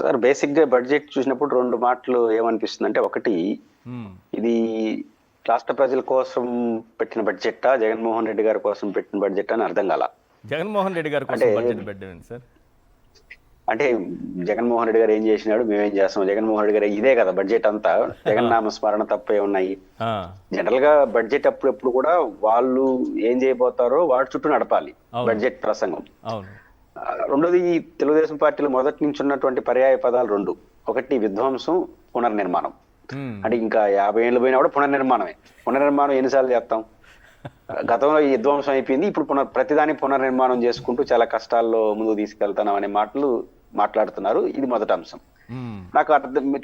Sir basic గా budget చూసినప్పుడు రెండు మాటలు ఏమనిపిస్తుంది అంటే, ఒకటి మ్మ్. ఇది రాష్ట్ర ప్రజల కోసం పెట్టిన బడ్జెట్టా జగన్మోహన్ రెడ్డి గారి కోసం పెట్టిన బడ్జెట్ అని అర్థం కాల. జగన్మోహన్ రెడ్డి గారి అంటే కోసం బడ్జెట్ పెట్టండి సార్. అంటే జగన్మోహన్ రెడ్డి గారు ఏం చేసినాడు, మేమేం చేస్తాం, జగన్మోహన్ రెడ్డి గారు ఇదే కదా బడ్జెట్ అంతా. జగన్నామ స్మరణ తప్పే ఉన్నాయి. ఆ, జనరల్ గా బడ్జెట్ అప్పుడెప్పుడు కూడా వాళ్ళు ఏం చేయబోతారో వాటి చుట్టూ నడపాలి అవును. బడ్జెట్ ప్రసంగం. అవును. రెండోది, ఈ తెలుగుదేశం పార్టీలో మొదటి నుంచి ఉన్నటువంటి పర్యాయ పదాలు రెండు. ఒకటి విధ్వంసం, పునర్నిర్మాణం. మ్మ్. అంటే ఇంకా 50 ఏళ్ళు పోయినా కూడా పునర్నిర్మాణమే. పునర్నిర్మాణం ఎన్నిసార్లు చేస్తాం? గతంలో ఈ విధ్వంసం అయిపోయింది, ఇప్పుడు ప్రతిదాన్ని పునర్నిర్మాణం చేసుకుంటూ చాలా కష్టాల్లో ముందుకు తీసుకెళ్తున్నాం అనే మాటలు మాట్లాడుతున్నారు. ఇది మొదటి అంశం. మ్మ్. నాకు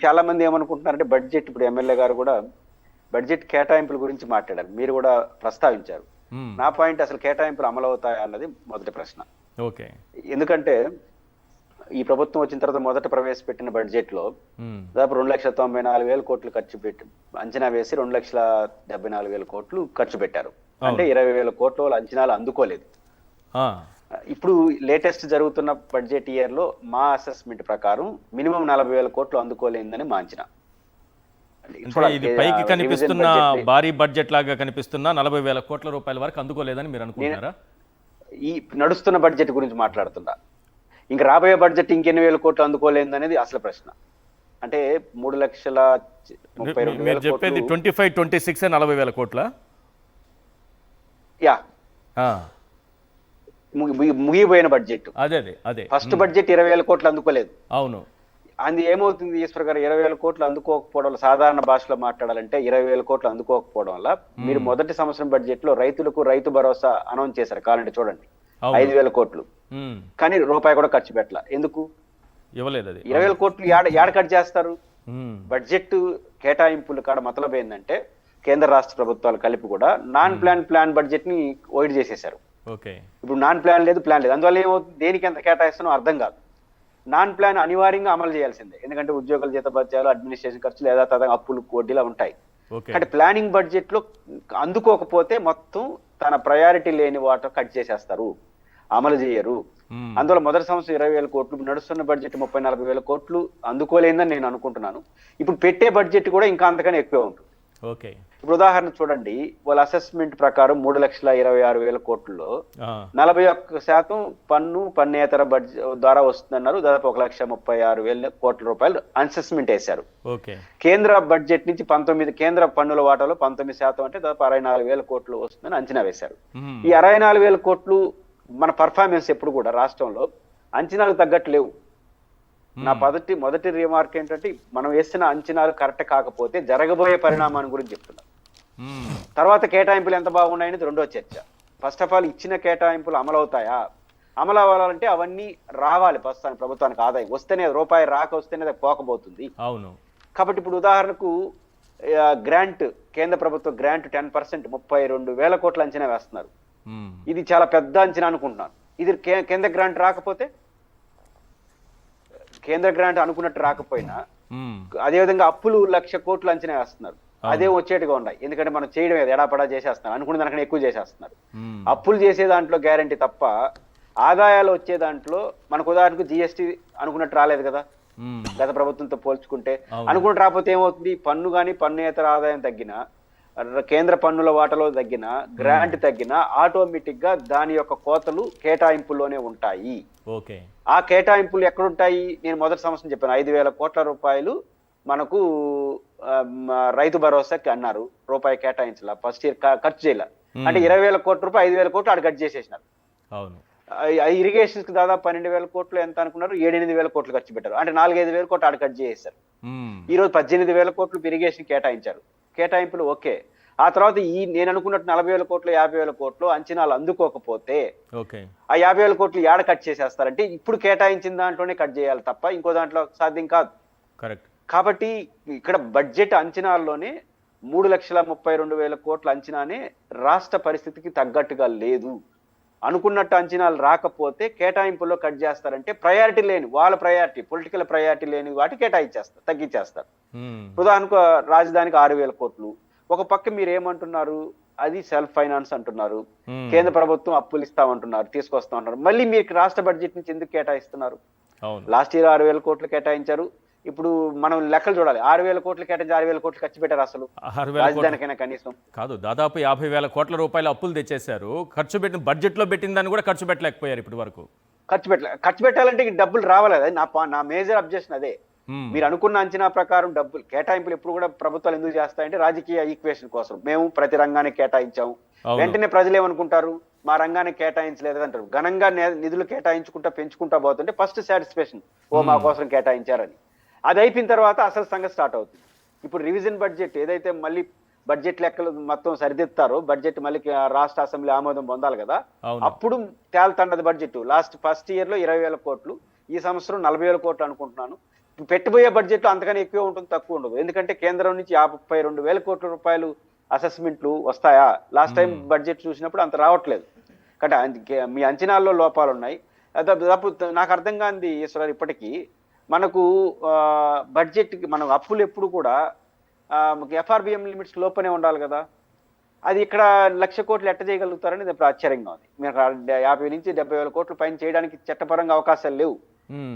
చాలా మంది ఏమనుకుంటున్నారంటే, బడ్జెట్ ఇప్పుడు ఎమ్మెల్యే గారు కూడా బడ్జెట్ కేటాయింపుల గురించి మాట్లాడారు, మీరు కూడా ప్రస్తావించారు. మ్మ్. నా పాయింట్, అసలు కేటాయింపులు అమలు అవుతాయా అన్నది మొదటి ప్రశ్న. ఓకే. ఎందుకంటే ఈ ప్రభుత్వం వచ్చిన తర్వాత మొదట ప్రవేశపెట్టిన బడ్జెట్ లో మ్మ్. దాదాపు 2,94,000 కోట్లు ఖర్చు పెట్టి, అంచనా వేసి 2,74,000 కోట్లు ఖర్చు పెట్టారు. అంటే 20,000 కోట్ల వాళ్ళ అంచనాలు అందుకోలేదు. ఆ, ఇప్పుడు లేటెస్ట్ జరుగుతున్న బడ్జెట్ ఇయర్ లో మా అసెస్మెంట్ ప్రకారం మినిమం 40,000 కోట్లు అందుకోలేదని మా అంచనా. అంటే ఇది పైకి కనిపిస్తున్న భారీ బడ్జెట్ లాగా కనిపిస్తున్న 40,000 కోట్ల రూపాయల వరకు అందుకోలేదని మీరు అనుకుంటున్నారా? ఈ నడుస్తున్న బడ్జెట్ గురించి మాట్లాడుతున్నా. ఇంకా రాబోయే బడ్జెట్ ఇంకెన్ని వేల కోట్లు అందుకోలేదు అనేది అసలు ప్రశ్న. అంటే 3,32,000 మీరు చెప్పేది 25-26 40,000 కోట్ల? యా, ఆ, ముగిపోయిన బడ్జెట్. అదే అదే అదే. ఫస్ట్ బడ్జెట్ 20,000 కోట్లు అందుకోలేదు. అవును. అది ఏమవుతుంది, ఈశ్వర్ గారు, 20,000 కోట్లు అందుకోకపోవడం వల్ల, సాధారణ భాషలో మాట్లాడాలంటే 20,000 కోట్లు అందుకోకపోవడం వల్ల, మీరు మొదటి సంవత్సరం బడ్జెట్ లో రైతులకు రైతు భరోసా అనౌన్స్ చేశారు. కావాలంటే చూడండి, 5,000 కోట్లు. మ్మ్. కానీ రూపాయి కూడా ఖర్చు పెట్టాల. ఎందుకు? ఇవ్వలేదు అది. 20,000 కోట్లు యాడ కట్ చేస్తారు? మ్మ్. బడ్జెట్ కేటాయింపులు కాడ మతలబ్ ఏంటంటే, కేంద్ర రాష్ట్ర ప్రభుత్వాలు కలిపి కూడా నాన్ ప్లాన్ బడ్జెట్ ని వైడ్ చేసేశారు. ఓకే. ఇప్పుడు నాన్ ప్లాన్ లేదు, ప్లాన్ లేదు. అందువల్ల ఏమవుతుంది, దేనికి ఎంత కేటాయిస్తానో అర్థం కాదు. నాన్ ప్లాన్ అనివార్యంగా అమలు చేయాల్సిందే, ఎందుకంటే ఉద్యోగుల జీతభత్యాలు, అడ్మినిస్ట్రేషన్ ఖర్చులు, లేదా తద అప్పులు, వడ్డీలా ఉంటాయి. ఓకే. అంటే ప్లానింగ్ బడ్జెట్ లో అందుకోకపోతే మొత్తం తన ప్రయారిటీ లేని వాటర్ కట్ చేసేస్తారు, అమలు చేయరు. మ్మ్. అందువల్ల మొదటి సంవత్సరం 20,000 కోట్లు, నడుస్తున్న బడ్జెట్ 30,000-40,000 కోట్లు అందుకోలేదని నేను అనుకుంటున్నాను. ఇప్పుడు పెట్టే బడ్జెట్ కూడా ఇంకా అంతకన్నా ఎక్కువ ఉంటుంది. ఓకే. ఇప్పుడు ఉదాహరణ చూడండి, వాళ్ళ అసెస్మెంట్ ప్రకారం 3,26,000 కోట్లలో ఆ, 41% పన్నేతర బడ్జెట్ ద్వారా వస్తుందన్నారు. దాదాపు 1,36,000 కోట్ల రూపాయలు అసెస్మెంట్ వేశారు. ఓకే. కేంద్ర బడ్జెట్ నుంచి 19 కేంద్ర పన్నుల వాటాలో 19% అంటే దాదాపు 64,000 కోట్లు వస్తుందని అంచనా వేశారు. మ్మ్. ఈ 64,000 కోట్లు మన పర్ఫార్మెన్స్ ఎప్పుడు కూడా రాష్ట్రంలో అంచనాలకు తగ్గట్టు లేవు. నా మొదటి రిమార్క్ ఏంటంటే, మనం వేసిన అంచనాలు కరెక్ట్ కాకపోతే జరగబోయే పరిణామాన్ని గురించి చెప్తున్నాం. మ్మ్. తర్వాత కేటాయింపులు ఎంత బాగున్నాయని రెండో చర్చ. ఫస్ట్ ఆఫ్ ఆల్, ఇచ్చిన కేటాయింపులు అమలు అవుతాయా? అమలు అవ్వాలంటే అవన్నీ రావాలి ప్రస్తుతానికి ప్రభుత్వానికి ఆదాయం వస్తేనే, రూపాయి రాక వస్తేనే అది పోకపోతుంది. అవును. కాబట్టి ఇప్పుడు ఉదాహరణకు గ్రాంట్, కేంద్ర ప్రభుత్వ గ్రాంట్ 10% 32,000 కోట్ల అంచనా వేస్తున్నారు. మ్మ్. ఇది చాలా పెద్ద అంచనా అనుకుంటున్నాను. ఇది కేంద్ర గ్రాంట్ రాకపోతే, కేంద్ర గ్రాంట్ అనుకున్నట్టు రాకపోయినా, మ్మ్. అదేవిధంగా అప్పులు 1,00,000 కోట్లు అంచనా వేస్తున్నారు. అదే వచ్చేట్టుగా ఉన్నాయి, ఎందుకంటే మనం చేయడం ఎడాపడా చేసేస్తున్నారు, అనుకున్న దానికన్నా ఎక్కువ చేసేస్తున్నారు. మ్మ్. అప్పులు చేసే దాంట్లో గ్యారంటీ తప్ప ఆదాయాలు వచ్చే దాంట్లో మనకు ఉదాహరణకు జిఎస్టీ అనుకున్నట్టు రాలేదు కదా మ్మ్. గత ప్రభుత్వంతో పోల్చుకుంటే. అవును. అనుకున్నట్టు రాకపోతే ఏమవుతుంది, పన్ను కానీ పన్నేతర ఆదాయం తగ్గిన, కేంద్ర పన్నుల వాటలో తగ్గిన, గ్రాంట్ తగ్గిన, ఆటోమేటిక్ గా దాని యొక్క కోతలు కేటాయింపుల్లోనే ఉంటాయి. ఓకే. ఆ కేటాయింపులు ఎక్కడుంటాయి? నేను మొదటి సంవత్సరం చెప్పాను, 5,000 కోట్ల రూపాయలు మనకు రైతు భరోసాకి అన్నారు, రూపాయి కేటాయించాల, ఫస్ట్ ఇయర్ ఖర్చు చేయాల. అంటే 20,000 కోట్ల రూపాయలు 5,000 కోట్లు ఆడ కట్ చేసేసినారు. అవును. ఇరిగేషన్ కి దాదాపు 12,000 కోట్లు ఎంత అనుకున్నారు, 7,000-8,000 కోట్లు ఖర్చు పెట్టారు. అంటే 4,000-5,000 కోట్లు ఆడ కట్ చేసేశారు. మ్మ్. ఈ రోజు 18,000 కోట్లు ఇరిగేషన్ కేటాయించారు. కేటాయింపులు ఓకే. ఆ తర్వాత నేను అనుకున్నట్టు 40,000 కోట్లు, 50,000 కోట్లు అంచనాలు అందుకోకపోతే ఓకే. ఆ 50,000 కోట్లు యాడ కట్ చేసేస్తారంటే, ఇప్పుడు కేటాయించిన దాంట్లోనే కట్ చేయాలి తప్ప ఇంకో దాంట్లో సాధ్యం కాదు. కరెక్ట్. కాబట్టి ఇక్కడ బడ్జెట్ అంచనాల్లోనే 3,32,000 కోట్ల అంచనానే రాష్ట్ర పరిస్థితికి తగ్గట్టుగా లేదు. అనుకున్నట్టు అంచనాలు రాకపోతే కేటాయింపుల్లో కట్ చేస్తారంటే, ప్రయారిటీ లేని వాళ్ళ ప్రయారిటీ, పొలిటికల్ ప్రయారిటీ లేని వాటి కేటాయించేస్తారు, తగ్గించేస్తారు. మ్మ్. ఉదాహరణకు రాజధానికి 6,000 కోట్లు. ఒక పక్క మీరు ఏమంటున్నారు, అది సెల్ఫ్ ఫైనాన్స్ అంటున్నారు, కేంద్ర ప్రభుత్వం అప్పులు ఇస్తామంటున్నారు, తీసుకొస్తామంటున్నారు. మళ్ళీ మీకు రాష్ట్ర బడ్జెట్ నుంచి ఎందుకు కేటాయిస్తున్నారు? అవును. లాస్ట్ ఇయర్ 6,000 కోట్లు కేటాయించారు. ఇప్పుడు మనం లెక్కలు చూడాలి. 6,000 కోట్లు కేటాయించి 6,000 కోట్లు ఖర్చు పెట్టారు అసలు 6,000 కోట్లు రాజధానికైనా కనీసం. కాదు, దాదాపు 50,000 కోట్ల రూపాయలు అప్పులు తెచ్చేశారు. ఖర్చు పెట్టిన బడ్జెట్లో పెట్టిన దాన్ని కూడా ఖర్చు పెట్టలేకపోయారు ఇప్పటి వరకు. ఖర్చు పెట్టాలంటే ఈ డబ్బులు రావాలి. అది నా మేజర్ అబ్జెక్షన్ అదే. మీరు అనుకున్న అంచనా ప్రకారం డబ్బులు కేటాయింపులు ఎప్పుడు కూడా ప్రభుత్వాలు ఎందుకు చేస్తాయంటే రాజకీయ ఈక్వేషన్ కోసం. మేము ప్రతి రంగానికి కేటాయించాము, వెంటనే ప్రజలు ఏమనుకుంటారు, మా రంగానికి కేటాయించలేదు అంటారు. ఘనంగా నిధులు కేటాయించుకుంటా పెంచుకుంటా పోతుంటే ఫస్ట్ సాటిస్ఫాక్షన్, ఓ మా కోసం కేటాయించారని. అది అయిపోయిన తర్వాత అసలు సంగతి స్టార్ట్ అవుతుంది. ఇప్పుడు రివిజన్ బడ్జెట్ ఏదైతే మళ్ళీ బడ్జెట్ లెక్కలు మొత్తం సరిదిద్దారో, బడ్జెట్ మళ్ళీ రాష్ట్ర అసెంబ్లీ ఆమోదం పొందాలి కదా, అప్పుడు తేలుతండదు బడ్జెట్. ఫస్ట్ ఇయర్ లో 20,000 కోట్లు, ఈ సంవత్సరం 40,000 కోట్లు అనుకుంటున్నాను. పెట్టబోయే బడ్జెట్ లో అంతకన్నా ఎక్కువ ఉంటుంది, తక్కువ ఉండదు. ఎందుకంటే కేంద్రం నుంచి 52,000 కోట్ల రూపాయలు అసెస్మెంట్లు వస్తాయా? లాస్ట్ టైం బడ్జెట్ చూసినప్పుడు అంత రావట్లేదు. కాబట్టి మీ అంచనాల్లో లోపాలు ఉన్నాయి. నాకు అర్థం కాంది ఈశ్వర్, ఇప్పటికీ మనకు బడ్జెట్ మనం అప్పులు ఎప్పుడు కూడా ఎఫ్ఆర్బిఎం లిమిట్స్ లోపనే ఉండాలి కదా. అది ఇక్కడ 1,00,000 కోట్లు ఎట్ట చేయగలుగుతారని ఇప్పుడు ఆశ్చర్యంగా ఉంది. మీరు 50 నుంచి 70,000 కోట్లు పైన చేయడానికి చట్టపరంగా అవకాశాలు లేవు.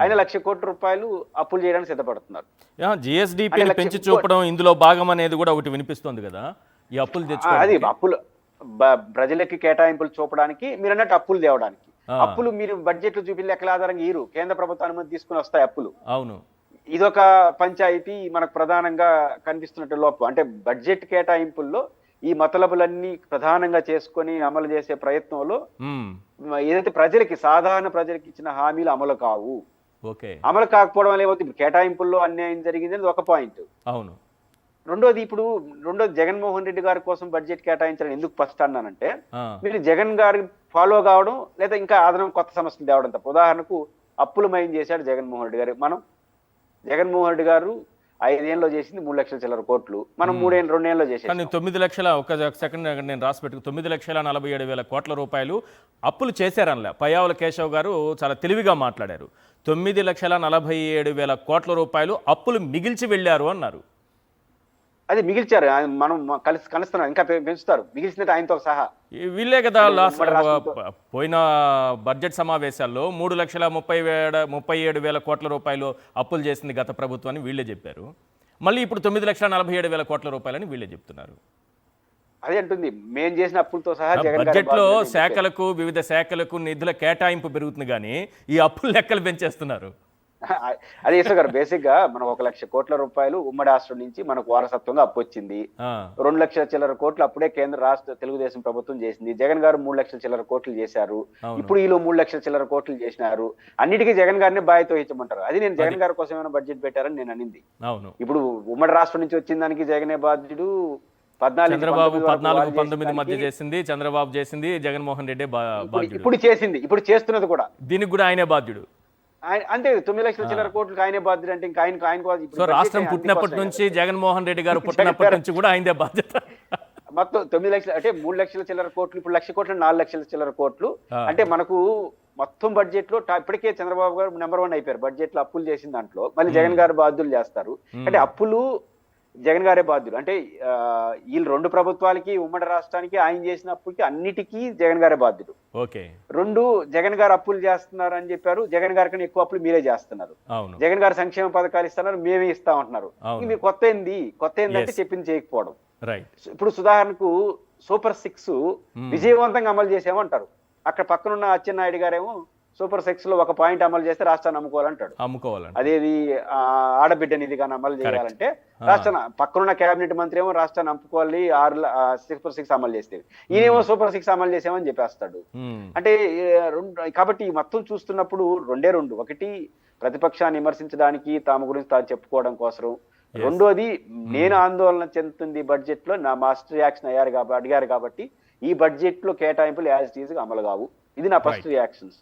అయినా 1,00,000 కోట్ల రూపాయలు అప్పులు చేయడానికి సిద్ధపడుతున్నారు. జిఎస్డిపిని పెంచి చూపడం ఇందులో భాగం అనేది కూడా ఒకటి వినిపిస్తుంది కదా, ఈ అప్పులు తెచ్చుకోవడం. అది అప్పులు ప్రజలకి కేటాయింపులు చూపడానికి, మీరు అన్నట్టు అప్పులు తేవడానికి. అప్పులు మీరు బడ్జెట్ చూపి లెక్కల ఆధారంగా ఈరు కేంద్ర ప్రభుత్వ అనుమతి తీసుకుని వస్తాయి అప్పులు. అవును, ఇదొక పంచాయతీ మనకు ప్రధానంగా కనిపిస్తున్నట్టు లోపం. అంటే బడ్జెట్ కేటాయింపుల్లో ఈ మతలబులన్నీ ప్రధానంగా చేసుకొని అమలు చేసే ప్రయత్నంలో ఏదైతే సాధారణ ప్రజలకి ఇచ్చిన హామీలు అమలు కావు. అమలు కాకపోవడం వల్ల ఏమవుతుంది, కేటాయింపుల్లో అన్యాయం జరిగింది అనేది ఒక పాయింట్. అవును. రెండోది జగన్మోహన్ రెడ్డి గారి కోసం బడ్జెట్ కేటాయించాలని ఎందుకు ఫస్ట్ అన్నానంటే, మీరు జగన్ గారి ఫాలో కావడం లేదా ఇంకా ఆదరణ కొత్త సమస్యలు తేవడం తప్ప. ఉదాహరణకు అప్పులు చేశాడు జగన్మోహన్ రెడ్డి గారు. జగన్మోహన్ రెడ్డి గారు 5 ఏళ్ళలో చేసింది 3 లక్షల చిల్లర కోట్లు, మనం 2 ఏళ్ళలో చేసాం. 9 లక్షల ఒక సెకండ్ నేను రాసి పెట్టుకు 9,47,000 కోట్ల రూపాయలు అప్పులు చేశారనలే. పయ్యావుల కేశవ్ గారు చాలా తెలివిగా మాట్లాడారు. 9,47,000 కోట్ల రూపాయలు అప్పులు మిగిల్చి వెళ్ళారు అన్నారు. అది మిగిల్చారు, మనం కలుస్తున్నాం, ఇంకా పెంచుతారు మిగిల్చినట్టు ఆయనతో సహా. వీళ్ళే కదా పోయిన బడ్జెట్ సమావేశాల్లో 3,37,000 కోట్ల రూపాయలు అప్పులు చేసింది గత ప్రభుత్వం అని వీళ్ళే చెప్పారు. మళ్ళీ ఇప్పుడు 9,47,000 కోట్ల రూపాయలని వీళ్ళే చెప్తున్నారు. అదే అంటుంది, మేము చేసిన అప్పులతో సహా బడ్జెట్ లో శాఖలకు వివిధ శాఖలకు నిధుల కేటాయింపు పెరుగుతుంది కానీ ఈ అప్పుల లెక్కలు పెంచేస్తున్నారు. అదే ఈశ్వర్ గారు, బేసిక్ గా మనం 1,00,000 కోట్ల రూపాయలు ఉమ్మడి రాష్ట్రం నుంచి మనకు వారసత్వంగా అప్పు వచ్చింది. 2 లక్షల చిల్లర కోట్లు అప్పుడే కేంద్ర రాష్ట్ర తెలుగుదేశం ప్రభుత్వం చేసింది. జగన్ గారు 3 లక్షల చిల్లర కోట్లు చేశారు. ఇప్పుడు వీళ్ళు 3 లక్షల చిల్లర కోట్లు చేసినారు. అన్నిటికీ జగన్ గారిని బాధ్యత వహించమంటారు. అది నేను జగన్ గారి కోసం ఏమైనా బడ్జెట్ పెట్టారని నేను అనింది. ఇప్పుడు ఉమ్మడి రాష్ట్రం నుంచి వచ్చిన దానికి జగనే బాధ్యుడు. చంద్రబాబు 14-19 మధ్య చేసింది చంద్రబాబు చేసింది, జగన్మోహన్ రెడ్డి బాధ్యుడు. ఇప్పుడు చేస్తున్నది కూడా దీనికి కూడా ఆయనే బాధ్యుడు. అంతే, 9 లక్షల చిల్లర కోట్లకు ఆయనే బాధ్యుడు. అంటే ఇంకా ఆయన రాష్ట్రం పుట్టినప్పటి నుంచి జగన్మోహన్ రెడ్డి గారు పుట్టినప్పటి నుంచి కూడా ఆయనదే బాధ్యత. మొత్తం 9 లక్షలు అంటే 3 లక్షల చిల్లర కోట్లు, ఇప్పుడు 1,00,000 కోట్లు 4 లక్షల చిల్లర కోట్లు. అంటే మనకు మొత్తం బడ్జెట్ లో ఇప్పటికే చంద్రబాబు గారు నెంబర్ 1 అయిపోయారు బడ్జెట్ లో. అప్పులు చేసిన దాంట్లో మళ్ళీ జగన్ గారు బాధ్యులు చేస్తారు. అంటే అప్పులు జగన్ గారే బాధ్యులు. అంటే వీళ్ళు 2 ప్రభుత్వాలకి ఉమ్మడి రాష్ట్రానికి ఆయన చేసిన అప్పులకి అన్నిటికీ జగన్ గారే బాధ్యుడు. జగన్ గారు అప్పులు చేస్తున్నారు అని చెప్పారు. జగన్ గారి కన్నా ఎక్కువ అప్పులు మీరే చేస్తున్నారు. జగన్ గారు సంక్షేమ పథకాలు ఇస్తున్నారు, మేమే ఇస్తా ఉంటున్నారు. మీరు కొత్త ఏందంటే చెప్పింది చేయకపోవడం. ఇప్పుడు ఉదాహరణకు సూపర్ 6 విజయవంతంగా అమలు చేసామంటారు. అక్కడ పక్కనున్న అచ్చెన్నాయుడు గారేమో సూపర్ 6 లో ఒక పాయింట్ అమలు చేస్తే రాష్ట్రాన్ని అమ్ముకోవాలంటాడు. అదేది ఆడబిడ్డ నిధి కానీ అమలు చేయాలంటే రాష్ట్రాన్ని, పక్కనున్న కేబినెట్ మంత్రి ఏమో రాష్ట్రాన్ని అమ్ముకోవాలి సూపర్ 6 అమలు చేస్తే, ఈయనేమో సూపర్ 6 అమలు చేసామని చెప్పేస్తాడు. అంటే కాబట్టి మొత్తం చూస్తున్నప్పుడు రెండు. ఒకటి ప్రతిపక్షాన్ని విమర్శించడానికి, తమ గురించి తాను చెప్పుకోవడం కోసం. రెండోది, నేను ఆందోళన చెందుతుంది బడ్జెట్ లో, నా మాస్టర్ రియాక్షన్ అడిగారు కాబట్టి ఈ బడ్జెట్ లో కేటాయింపులు యాజ్ ఇట్ ఈజ్ గా అమలు కావు. ఇది నా ఫస్ట్ రియాక్షన్స్.